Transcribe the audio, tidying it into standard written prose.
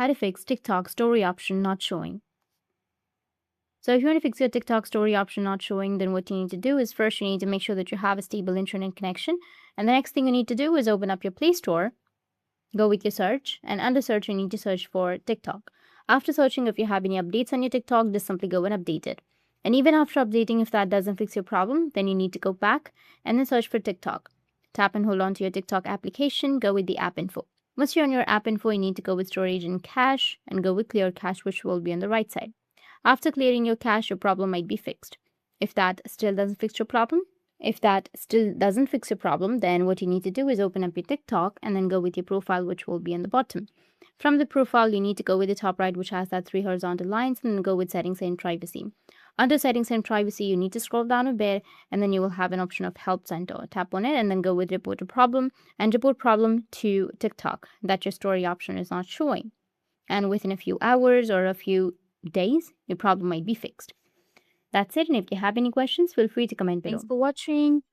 how to fix TikTok story option not showing. So if you want to fix your TikTok story option not showing, then what you need to do is first you need to make sure that you have a stable internet connection. And the next thing you need to do is open up your Play Store, go with your search, and under search you need to search for TikTok. After searching, if you have any updates on your TikTok, just simply go and update it. And even after updating, if that doesn't fix your problem, then you need to go back and then search for TikTok. Tap and hold on to your TikTok application, go with the app info. Once you're on your app info, you need to go with storage and cache and go with clear cache, which will be on the right side. After clearing your cache, your problem might be fixed. If that still doesn't fix your problem, then what you need to do is open up your TikTok and then go with your profile, which will be on the bottom. From the profile, you need to go with the top right, which has that 3 horizontal lines, and then go with settings and privacy. Under settings and privacy, you need to scroll down a bit, and then you will have an option of help center. Tap on it and then go with report a problem and report problem to TikTok that your story option is not showing. And within a few hours or a few days, your problem might be fixed. That's it. And if you have any questions, feel free to comment below. Thanks for watching.